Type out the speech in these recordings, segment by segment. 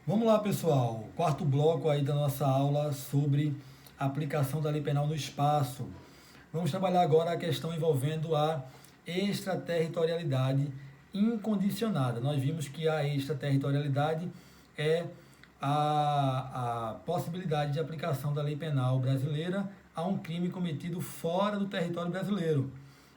Vamos lá, pessoal. Quarto bloco aí da nossa aula sobre a aplicação da lei penal no espaço. Vamos trabalhar agora a questão envolvendo a extraterritorialidade incondicionada. Nós vimos que a extraterritorialidade é a possibilidade de aplicação da lei penal brasileira a um crime cometido fora do território brasileiro.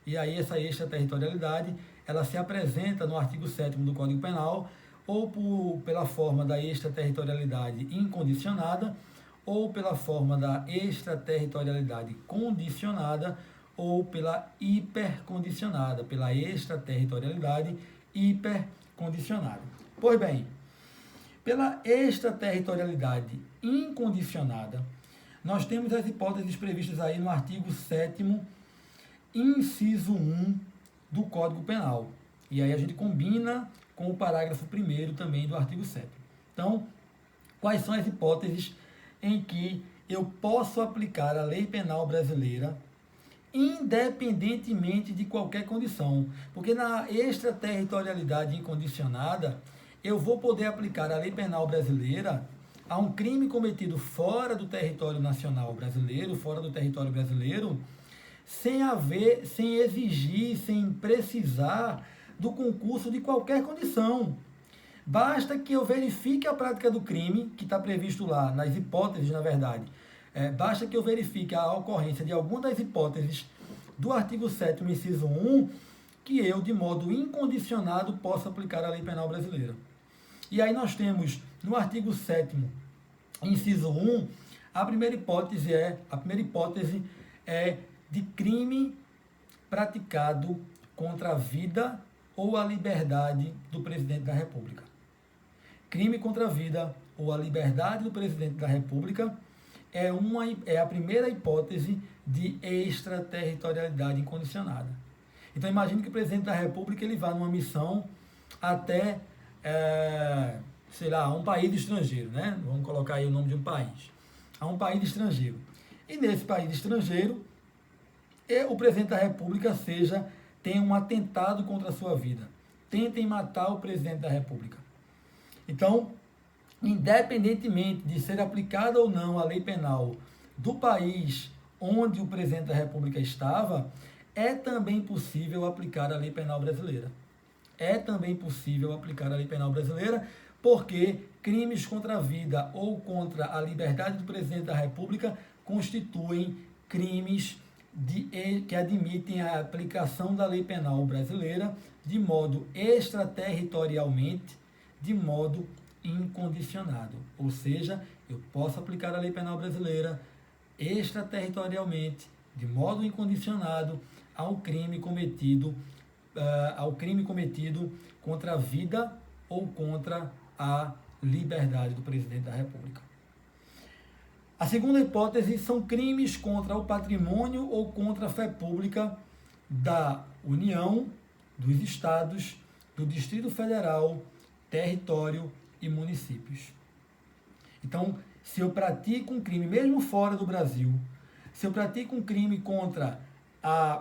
E aí essa extraterritorialidade, ela se apresenta no artigo 7º do Código Penal, ou pela forma da extraterritorialidade incondicionada, ou pela forma da extraterritorialidade condicionada, ou pela hipercondicionada, pela extraterritorialidade hipercondicionada. Pois bem, pela extraterritorialidade incondicionada, nós temos as hipóteses previstas aí no artigo 7º, inciso 1 do Código Penal. E aí a gente combina com o parágrafo 1º também do artigo 7º. Então, quais são as hipóteses em que eu posso aplicar a lei penal brasileira independentemente de qualquer condição? Porque na extraterritorialidade incondicionada, eu vou poder aplicar a lei penal brasileira a um crime cometido fora do território nacional brasileiro, fora do território brasileiro, sem exigir, sem precisar do concurso de qualquer condição. Basta que eu verifique a prática do crime, que está previsto lá, nas hipóteses, na verdade. Basta que eu verifique a ocorrência de alguma das hipóteses do artigo 7º, inciso 1, que eu, de modo incondicionado, possa aplicar a lei penal brasileira. E aí nós temos, no artigo 7º, inciso 1, a primeira hipótese é de crime praticado contra a vida ou a liberdade do presidente da República. Crime contra a vida ou a liberdade do presidente da República é a primeira hipótese de extraterritorialidade incondicionada. Então imagine que o presidente da República ele vá numa missão até, um país estrangeiro, né? Vamos colocar aí o nome de um país. A um país estrangeiro. E nesse país estrangeiro, o presidente da República tem um atentado contra a sua vida. Tentem matar o presidente da República. Então, independentemente de ser aplicada ou não a lei penal do país onde o presidente da República estava, é também possível aplicar a lei penal brasileira. É também possível aplicar a lei penal brasileira, porque crimes contra a vida ou contra a liberdade do presidente da República constituem crimes que admitem a aplicação da lei penal brasileira de modo extraterritorialmente, de modo incondicionado. Ou seja, eu posso aplicar a lei penal brasileira extraterritorialmente, de modo incondicionado, ao crime cometido contra a vida ou contra a liberdade do presidente da República. A segunda hipótese são crimes contra o patrimônio ou contra a fé pública da União, dos Estados, do Distrito Federal, território e municípios. Então, se eu pratico um crime, mesmo fora do Brasil, se eu pratico um crime contra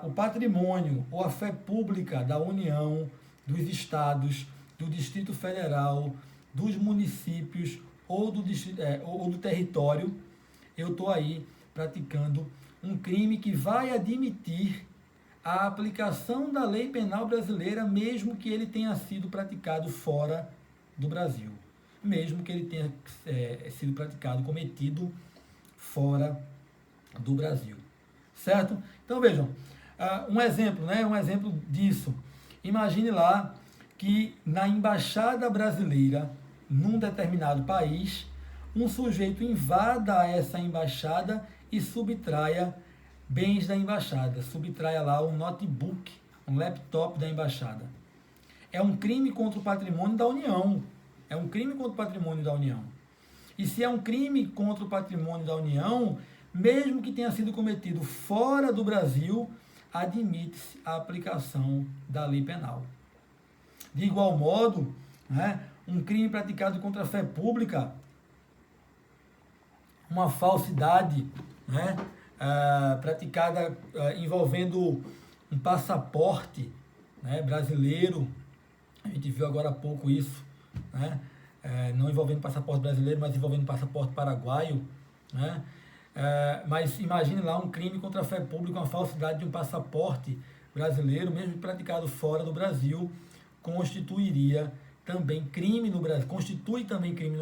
o patrimônio ou a fé pública da União, dos Estados, do Distrito Federal, dos municípios ou do território, eu estou aí praticando um crime que vai admitir a aplicação da lei penal brasileira, mesmo que ele tenha sido praticado fora do Brasil, mesmo que ele tenha sido cometido fora do Brasil, certo? Então vejam, um exemplo disso. Imagine lá que na embaixada brasileira, num determinado país, um sujeito invada essa embaixada e subtraia bens da embaixada, subtraia lá um notebook, um laptop da embaixada. É um crime contra o patrimônio da União. É um crime contra o patrimônio da União. E se é um crime contra o patrimônio da União, mesmo que tenha sido cometido fora do Brasil, admite-se a aplicação da lei penal. De igual modo, um crime praticado contra a fé pública, uma falsidade, praticada envolvendo um passaporte brasileiro, a gente viu agora há pouco isso, não envolvendo passaporte brasileiro, mas envolvendo passaporte paraguaio, né? Mas imagine lá um crime contra a fé pública, uma falsidade de um passaporte brasileiro, mesmo praticado fora do Brasil, constitui também crime no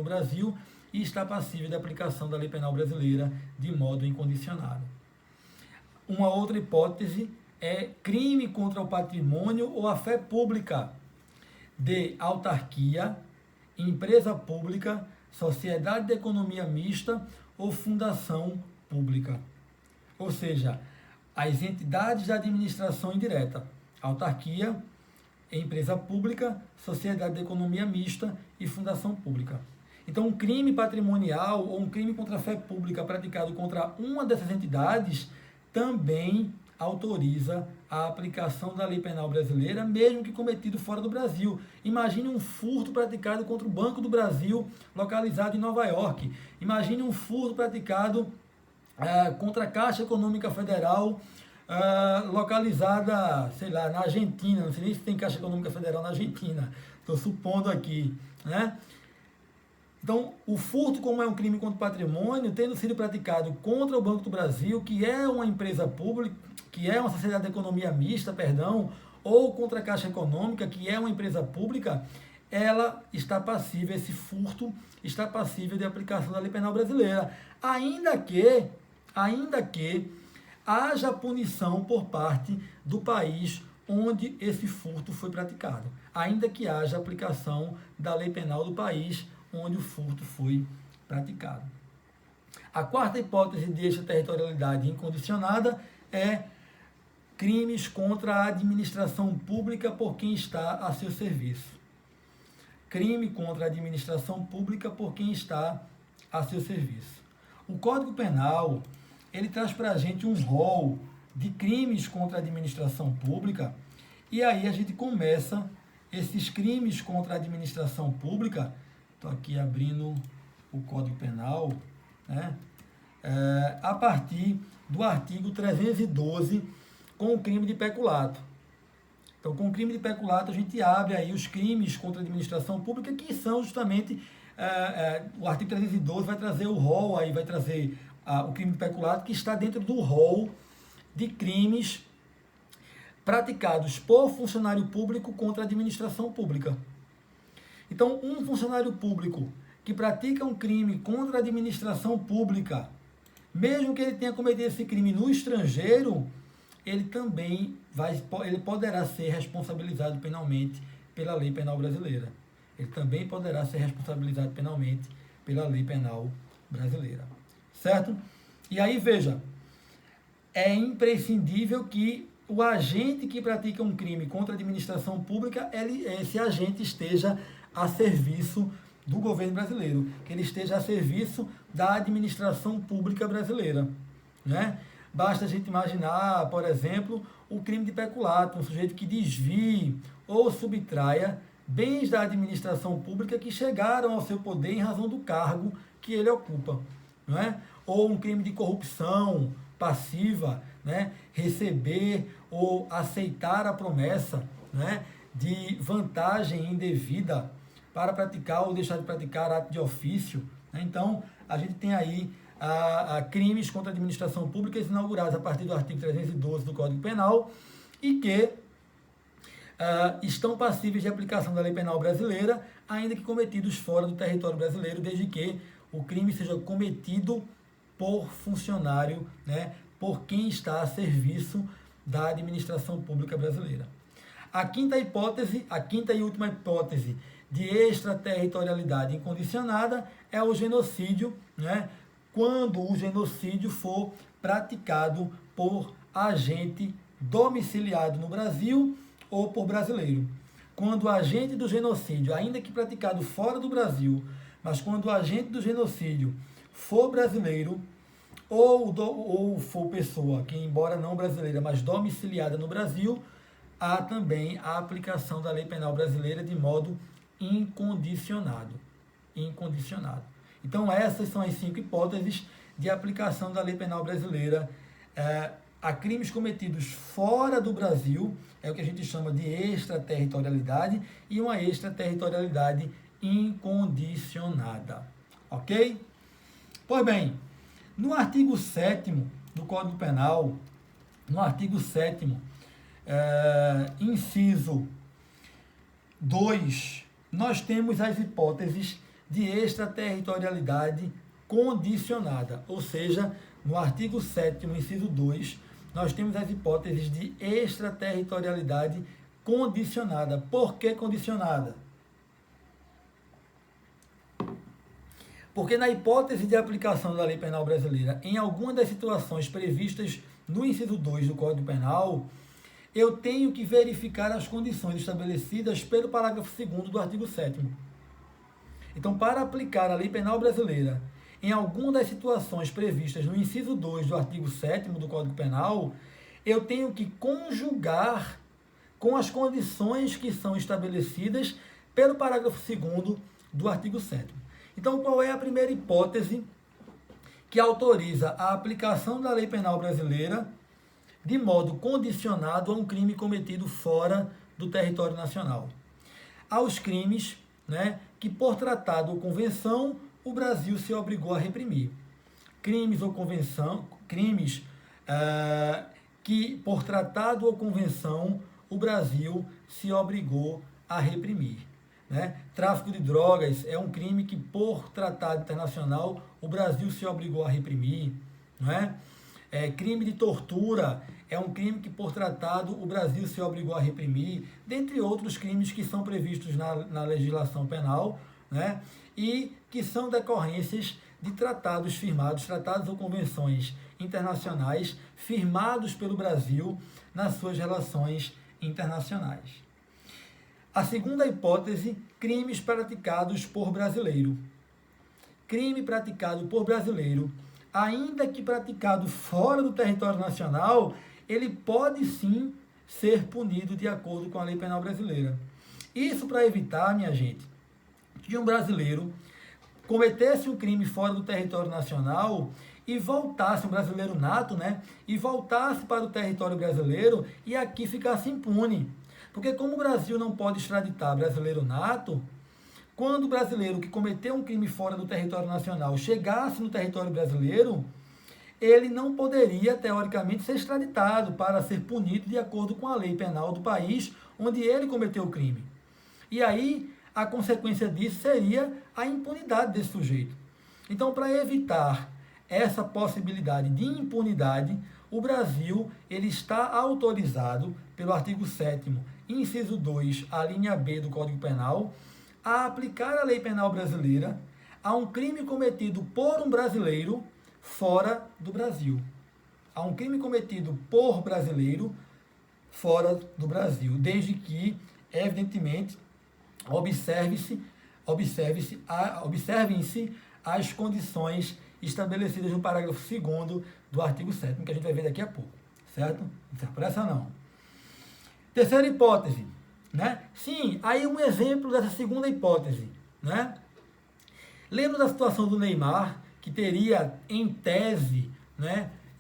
Brasil e está passível de aplicação da lei penal brasileira de modo incondicionado. Uma outra hipótese é crime contra o patrimônio ou a fé pública de autarquia, empresa pública, sociedade de economia mista ou fundação pública. Ou seja, as entidades da administração indireta, autarquia, empresa pública, sociedade de economia mista e fundação pública. Então, um crime patrimonial ou um crime contra a fé pública praticado contra uma dessas entidades também autoriza a aplicação da lei penal brasileira, mesmo que cometido fora do Brasil. Imagine um furto praticado contra o Banco do Brasil, localizado em Nova York. Imagine um furto praticado contra a Caixa Econômica Federal, localizada, sei lá, na Argentina. Não sei nem se tem Caixa Econômica Federal na Argentina. Estou supondo aqui, né? Então, o furto, como é um crime contra o patrimônio, tendo sido praticado contra o Banco do Brasil, que é uma empresa pública, que é uma sociedade de economia mista, ou contra a Caixa Econômica, que é uma empresa pública, esse furto está passível de aplicação da lei penal brasileira, ainda que haja punição por parte do país onde esse furto foi praticado, ainda que haja aplicação da lei penal do país onde o furto foi praticado. A quarta hipótese de extraterritorialidade incondicionada é crimes contra a administração pública por quem está a seu serviço. Crime contra a administração pública por quem está a seu serviço. O Código Penal, ele traz para a gente um rol de crimes contra a administração pública, e aí a gente começa esses crimes contra a administração pública. Estou aqui abrindo o Código Penal, né? A partir do artigo 312, com o crime de peculato. Então, com o crime de peculato, a gente abre aí os crimes contra a administração pública, que são justamente, o artigo 312 vai trazer o rol, aí vai trazer o crime de peculato, que está dentro do rol de crimes praticados por funcionário público contra a administração pública. Então, um funcionário público que pratica um crime contra a administração pública, mesmo que ele tenha cometido esse crime no estrangeiro, ele também ele poderá ser responsabilizado penalmente pela lei penal brasileira. Ele também poderá ser responsabilizado penalmente pela lei penal brasileira. Certo? E aí, veja, é imprescindível que o agente que pratica um crime contra a administração pública, esse agente esteja a serviço do governo brasileiro, que ele esteja a serviço da administração pública brasileira, né? Basta a gente imaginar, por exemplo, o crime de peculato, um sujeito que desvie ou subtraia bens da administração pública que chegaram ao seu poder em razão do cargo que ele ocupa, não é? Ou um crime de corrupção passiva, né? Receber ou aceitar a promessa, né, de vantagem indevida para praticar ou deixar de praticar ato de ofício, né? Então, a gente tem aí crimes contra a administração pública inaugurados a partir do artigo 312 do Código Penal e que estão passíveis de aplicação da lei penal brasileira, ainda que cometidos fora do território brasileiro, desde que o crime seja cometido por funcionário, né, por quem está a serviço da administração pública brasileira. A quinta e última hipótese de extraterritorialidade incondicionada é o genocídio, né, quando o genocídio for praticado por agente domiciliado no Brasil ou por brasileiro. Quando o agente do genocídio, ainda que praticado fora do Brasil, mas quando o agente do genocídio for brasileiro ou for pessoa que, embora não brasileira, mas domiciliada no Brasil, há também a aplicação da lei penal brasileira de modo incondicionado. Então, essas são as 5 hipóteses de aplicação da lei penal brasileira a crimes cometidos fora do Brasil, é o que a gente chama de extraterritorialidade, e uma extraterritorialidade incondicionada. Ok? Pois bem, no artigo 7º do Código Penal, no artigo 7º, inciso 2, nós temos as hipóteses de extraterritorialidade condicionada, ou seja, no artigo 7º, inciso 2, nós temos as hipóteses de extraterritorialidade condicionada. Por que condicionada? Porque na hipótese de aplicação da lei penal brasileira, em alguma das situações previstas no inciso 2 do Código Penal, eu tenho que verificar as condições estabelecidas pelo parágrafo 2º do artigo 7º. Então, para aplicar a lei penal brasileira em alguma das situações previstas no inciso 2 do artigo 7º do Código Penal, eu tenho que conjugar com as condições que são estabelecidas pelo parágrafo 2º do artigo 7º. Então, qual é a primeira hipótese que autoriza a aplicação da lei penal brasileira de modo condicionado a um crime cometido fora do território nacional? Aos crimes, que por tratado ou convenção o Brasil se obrigou a reprimir. Crimes que por tratado ou convenção o Brasil se obrigou a reprimir. Tráfico de drogas é um crime que, por tratado internacional, o Brasil se obrigou a reprimir. Crime de tortura é um crime que, por tratado, o Brasil se obrigou a reprimir, dentre outros crimes que são previstos na legislação penal, e que são decorrências de tratados firmados, tratados ou convenções internacionais firmados pelo Brasil nas suas relações internacionais. A segunda hipótese, crimes praticados por brasileiro. Crime praticado por brasileiro, ainda que praticado fora do território nacional, ele pode sim ser punido de acordo com a lei penal brasileira. Isso para evitar, minha gente, que um brasileiro cometesse um crime fora do território nacional e voltasse, um brasileiro nato, e voltasse para o território brasileiro e aqui ficasse impune. Porque como o Brasil não pode extraditar brasileiro nato, quando o brasileiro que cometeu um crime fora do território nacional chegasse no território brasileiro, ele não poderia, teoricamente, ser extraditado para ser punido de acordo com a lei penal do país onde ele cometeu o crime. E aí, a consequência disso seria a impunidade desse sujeito. Então, para evitar essa possibilidade de impunidade, o Brasil ele está autorizado, pelo artigo 7º, inciso 2, a linha B do Código Penal, a aplicar a lei penal brasileira a um crime cometido por um brasileiro fora do Brasil. A um crime cometido por brasileiro fora do Brasil, desde que, evidentemente, observem-se as condições estabelecidas no parágrafo 2º do artigo 7º, que a gente vai ver daqui a pouco, certo? Não se apressa não. Terceira hipótese, Sim, aí um exemplo dessa segunda hipótese, Lembra da situação do Neymar, que teria, em tese,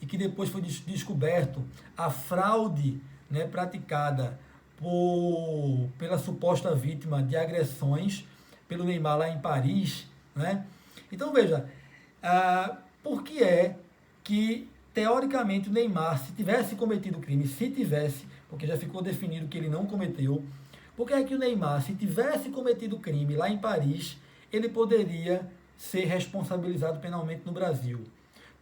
e que depois foi descoberto a fraude, praticada pela suposta vítima de agressões pelo Neymar lá em Paris, Então, veja, por que é que, teoricamente, o Neymar, se tivesse cometido o crime, porque já ficou definido que ele não cometeu, por que é que o Neymar, se tivesse cometido o crime lá em Paris, ele poderia ser responsabilizado penalmente no Brasil?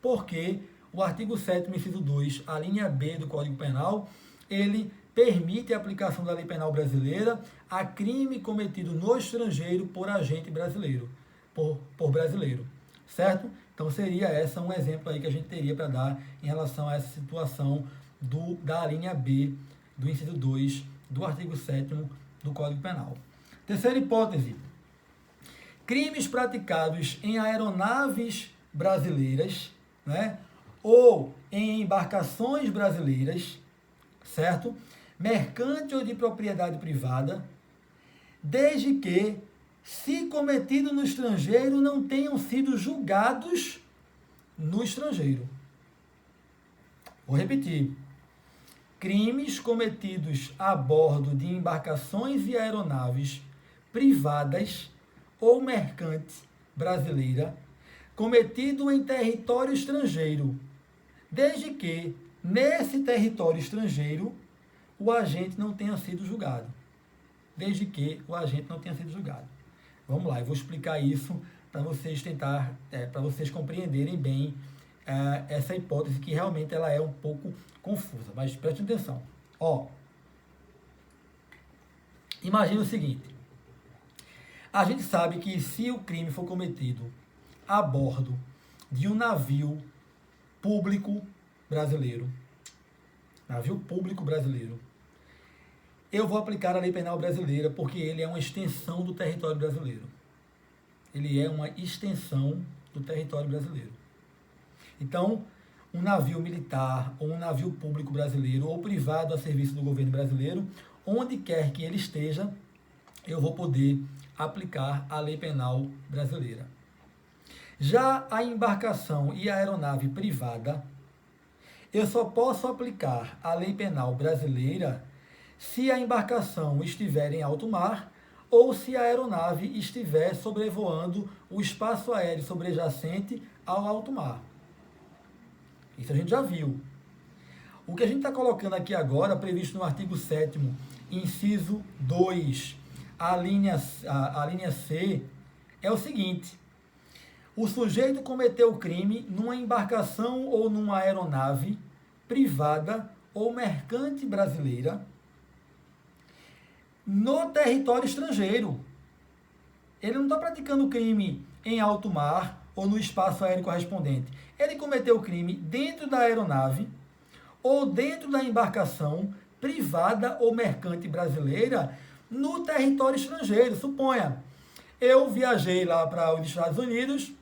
Porque o artigo 7º, inciso 2, a linha B do Código Penal, ele permite a aplicação da lei penal brasileira a crime cometido no estrangeiro por agente brasileiro, por brasileiro, certo? Então seria essa um exemplo aí que a gente teria para dar em relação a essa situação da linha B do inciso 2 do artigo 7º do Código Penal. Terceira hipótese, crimes praticados em aeronaves brasileiras, ou em embarcações brasileiras, certo? Mercante ou de propriedade privada, desde que, se cometido no estrangeiro, não tenham sido julgados no estrangeiro. Vou repetir. Crimes cometidos a bordo de embarcações e aeronaves privadas ou mercante brasileira cometido em território estrangeiro, desde que, nesse território estrangeiro, o agente não tenha sido julgado. Desde que o agente não tenha sido julgado. Vamos lá, eu vou explicar isso para vocês para vocês compreenderem bem essa hipótese, que realmente ela é um pouco confusa, mas preste atenção. Ó, imagina o seguinte: a gente sabe que se o crime for cometido a bordo de um navio público brasileiro, eu vou aplicar a lei penal brasileira, porque ele é uma extensão do território brasileiro. Ele é uma extensão do território brasileiro. Então, um navio militar ou um navio público brasileiro ou privado a serviço do governo brasileiro, onde quer que ele esteja, eu vou poder aplicar a lei penal brasileira. Já a embarcação e a aeronave privada, eu só posso aplicar a lei penal brasileira se a embarcação estiver em alto mar ou se a aeronave estiver sobrevoando o espaço aéreo sobrejacente ao alto mar. Isso a gente já viu. O que a gente está colocando aqui agora, previsto no artigo 7º, inciso 2, a linha C, é o seguinte: o sujeito cometeu o crime numa embarcação ou numa aeronave privada ou mercante brasileira no território estrangeiro. Ele não está praticando o crime em alto mar ou no espaço aéreo correspondente. Ele cometeu o crime dentro da aeronave ou dentro da embarcação privada ou mercante brasileira no território estrangeiro. Suponha, eu viajei lá para os Estados Unidos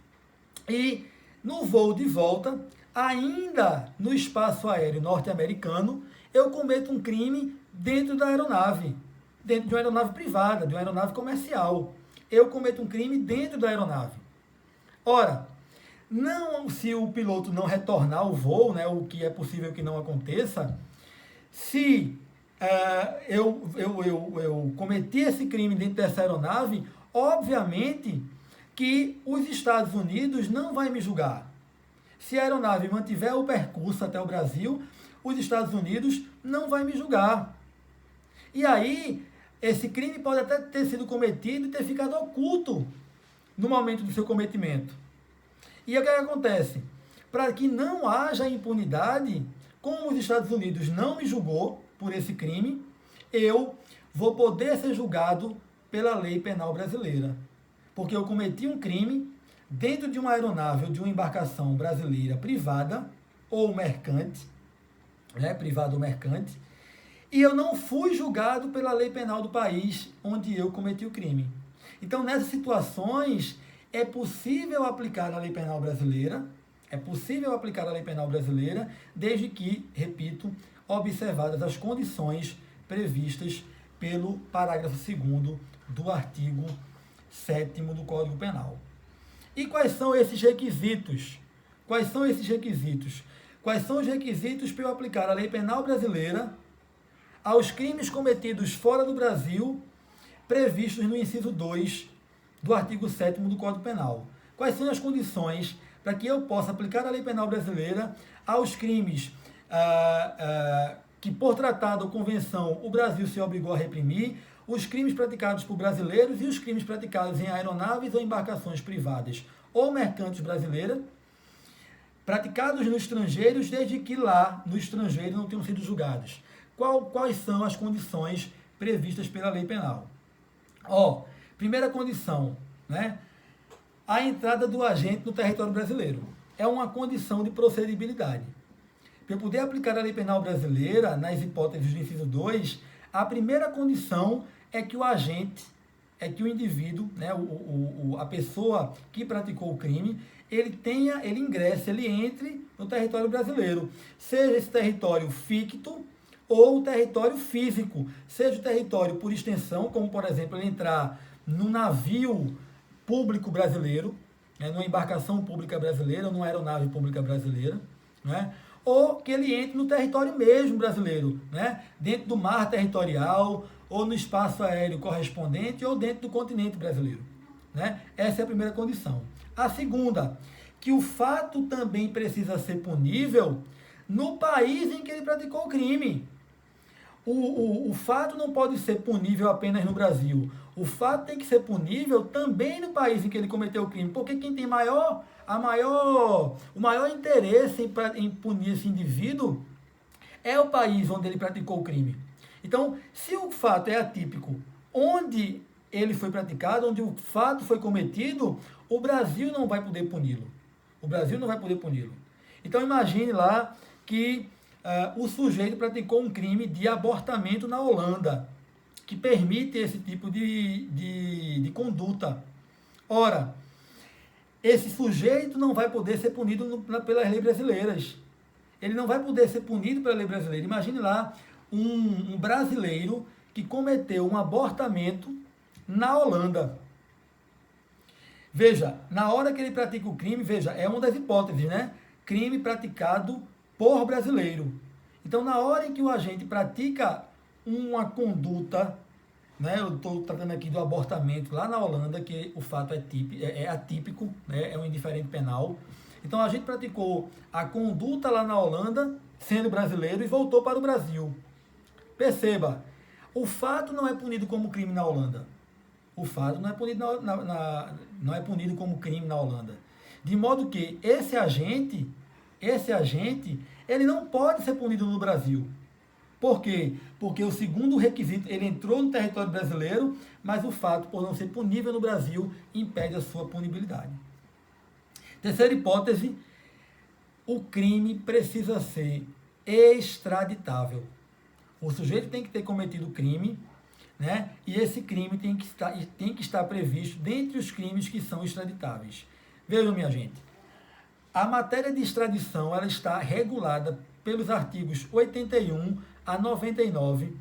e no voo de volta, ainda no espaço aéreo norte-americano, eu cometo um crime dentro da aeronave, dentro de uma aeronave privada, de uma aeronave comercial. Eu cometo um crime dentro da aeronave. Ora, não, se o piloto não retornar ao voo, né, o que é possível que não aconteça, se eu cometi esse crime dentro dessa aeronave, obviamente que os Estados Unidos não vai me julgar. Se a aeronave mantiver o percurso até o Brasil, os Estados Unidos não vai me julgar. E aí, esse crime pode até ter sido cometido e ter ficado oculto no momento do seu cometimento. E o que acontece? Para que não haja impunidade, como os Estados Unidos não me julgou por esse crime, eu vou poder ser julgado pela lei penal brasileira. Porque eu cometi um crime dentro de uma aeronave ou de uma embarcação brasileira privada ou mercante, né, privada ou mercante, e eu não fui julgado pela lei penal do país onde eu cometi o crime. Então, nessas situações, é possível aplicar a lei penal brasileira, desde que, repito, observadas as condições previstas pelo parágrafo 2º do artigo 7º do Código Penal. E quais são esses requisitos? Quais são os requisitos para eu aplicar a lei penal brasileira aos crimes cometidos fora do Brasil, previstos no inciso 2 do artigo 7º do Código Penal? Quais são as condições para que eu possa aplicar a lei penal brasileira aos crimes que, por tratado ou convenção, o Brasil se obrigou a reprimir, os crimes praticados por brasileiros e os crimes praticados em aeronaves ou embarcações privadas ou mercantes brasileiras, praticados nos estrangeiros, desde que lá, no estrangeiro, não tenham sido julgados. Quais são as condições previstas pela lei penal? Primeira condição, né? A entrada do agente no território brasileiro. É uma condição de procedibilidade. Para eu poder aplicar a lei penal brasileira, nas hipóteses do inciso 2, a primeira condição é que o agente, que o indivíduo, né, a pessoa que praticou o crime, ele entre no território brasileiro. Seja esse território ficto ou o território físico. Seja o território por extensão, como, por exemplo, ele entrar num navio público brasileiro, né, numa embarcação pública brasileira, numa aeronave pública brasileira, né? Ou que ele entre no território mesmo brasileiro, né? Dentro do mar territorial, ou no espaço aéreo correspondente, ou dentro do continente brasileiro. né? Essa é a primeira condição. A segunda, que o fato também precisa ser punível no país em que ele praticou o crime. O fato não pode ser punível apenas no Brasil. O fato tem que ser punível também no país em que ele cometeu o crime. Porque quem tem o maior interesse em punir esse indivíduo é o país onde ele praticou o crime. Então, se o fato é atípico, onde ele foi praticado, onde o fato foi cometido, o Brasil não vai poder puni-lo. O Brasil não vai poder puni-lo. Então, imagine lá que o sujeito praticou um crime de abortamento na Holanda, que permite esse tipo de conduta. Ora, esse sujeito não vai poder ser punido pelas leis brasileiras. Ele não vai poder ser punido pela lei brasileira. Imagine lá um brasileiro que cometeu um abortamento na Holanda. Veja, na hora que ele pratica o crime, veja, é uma das hipóteses, né? Crime praticado por brasileiro. Então, na hora em que o agente pratica uma conduta, né? Eu estou tratando aqui do abortamento lá na Holanda, que o fato é atípico, né? É um indiferente penal. Então, a gente praticou a conduta lá na Holanda, sendo brasileiro, e voltou para o Brasil. Perceba, o fato não é punido como crime na Holanda. O fato não é punido, não é punido como crime na Holanda. De modo que esse agente, ele não pode ser punido no Brasil. Por quê? Porque o segundo requisito, ele entrou no território brasileiro, mas o fato, por não ser punível no Brasil, impede a sua punibilidade. Terceira hipótese, o crime precisa ser extraditável. O sujeito tem que ter cometido o crime, né? E esse crime tem que estar previsto dentre os crimes que são extraditáveis. Vejam, minha gente, a matéria de extradição ela está regulada pelos artigos 81 a 99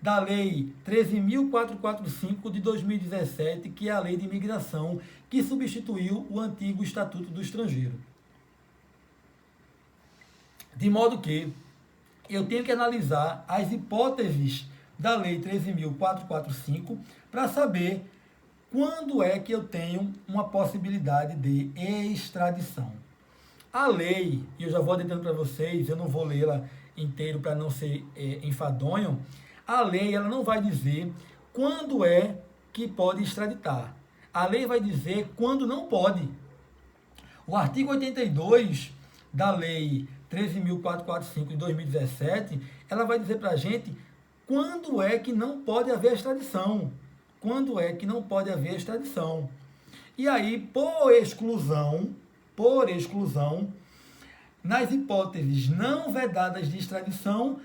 da Lei 13.445 de 2017, que é a Lei de Imigração, que substituiu o antigo Estatuto do Estrangeiro. De modo que eu tenho que analisar as hipóteses da Lei 13.445 para saber quando é que eu tenho uma possibilidade de extradição. A lei, e eu já vou adiantando para vocês, eu não vou lê-la inteiro para não ser enfadonho, a lei ela não vai dizer quando é que pode extraditar. A lei vai dizer quando não pode. O artigo 82 da Lei 13.445 de 2017, ela vai dizer para a gente quando é que não pode haver extradição. Quando é que não pode haver extradição. E aí, por exclusão, nas hipóteses não vedadas de extradição,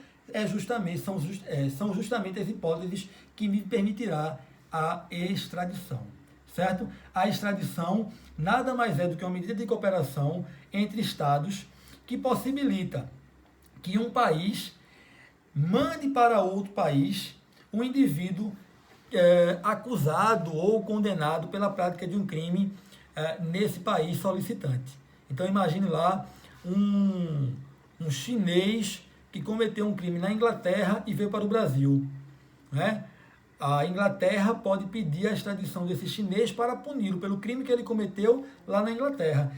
são justamente as hipóteses que me permitirá a extradição, certo? A extradição nada mais é do que uma medida de cooperação entre Estados que possibilita que um país mande para outro país um indivíduo acusado ou condenado pela prática de um crime nesse país solicitante. Então imagine lá um chinês que cometeu um crime na Inglaterra e veio para o Brasil, né? A Inglaterra pode pedir a extradição desse chinês para puni-lo pelo crime que ele cometeu lá na Inglaterra.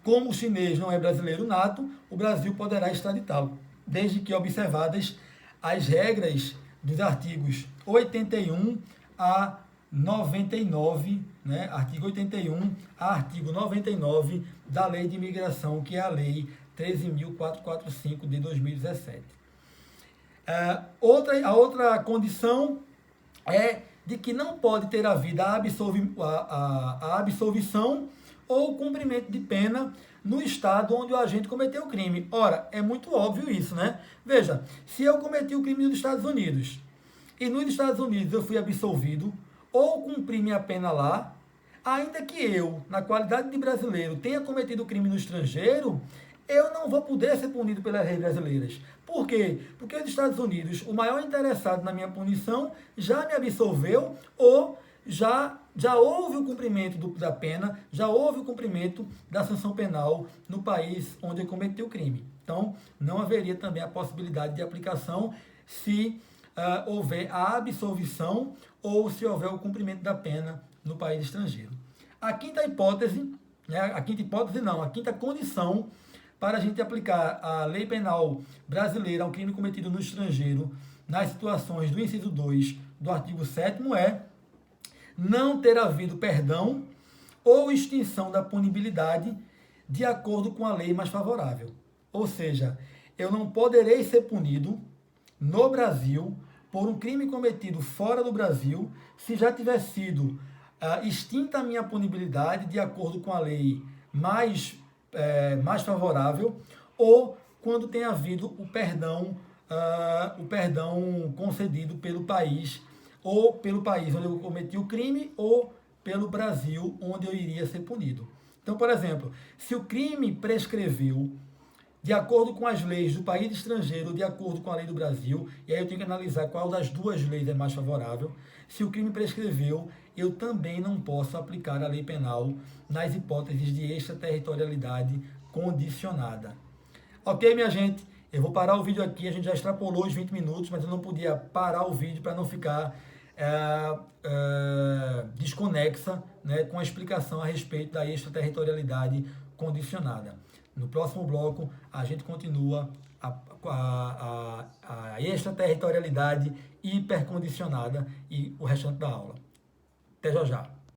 Como o chinês não é brasileiro nato, o Brasil poderá extraditá-lo, desde que observadas as regras dos artigos 81 a 99, né? Artigo 81 a artigo 99 da Lei de Imigração, que é a Lei 13.445 de 2017. A outra condição é de que não pode ter havido a absolvição ou cumprimento de pena no estado onde o agente cometeu o crime. Ora, é muito óbvio isso, né? Veja, se eu cometi o crime nos Estados Unidos e nos Estados Unidos eu fui absolvido ou cumpri minha pena lá, ainda que eu, na qualidade de brasileiro, tenha cometido o crime no estrangeiro, eu não vou poder ser punido pelas leis brasileiras. Por quê? Porque os Estados Unidos, o maior interessado na minha punição, já me absolveu ou já houve o cumprimento da pena, já houve o cumprimento da sanção penal no país onde eu cometi o crime. Então, não haveria também a possibilidade de aplicação se houver a absolvição ou se houver o cumprimento da pena no país estrangeiro. A quinta hipótese, né, a quinta condição para a gente aplicar a lei penal brasileira ao crime cometido no estrangeiro nas situações do inciso 2 do artigo 7º é não ter havido perdão ou extinção da punibilidade de acordo com a lei mais favorável. Ou seja, eu não poderei ser punido no Brasil por um crime cometido fora do Brasil se já tiver sido extinta a minha punibilidade de acordo com a lei mais favorável ou quando tem havido o perdão concedido pelo país, ou pelo país onde eu cometi o crime, ou pelo Brasil, onde eu iria ser punido. Então, por exemplo, se o crime prescreveu de acordo com as leis do país estrangeiro, de acordo com a lei do Brasil, e aí eu tenho que analisar qual das duas leis é mais favorável. Se o crime prescreveu, eu também não posso aplicar a lei penal nas hipóteses de extraterritorialidade condicionada. Ok, minha gente? Eu vou parar o vídeo aqui, a gente já extrapolou os 20 minutos, mas eu não podia parar o vídeo para não ficar desconexa, né, com a explicação a respeito da extraterritorialidade condicionada. No próximo bloco, a gente continua a extraterritorialidade hipercondicionada e o restante da aula. Até já já.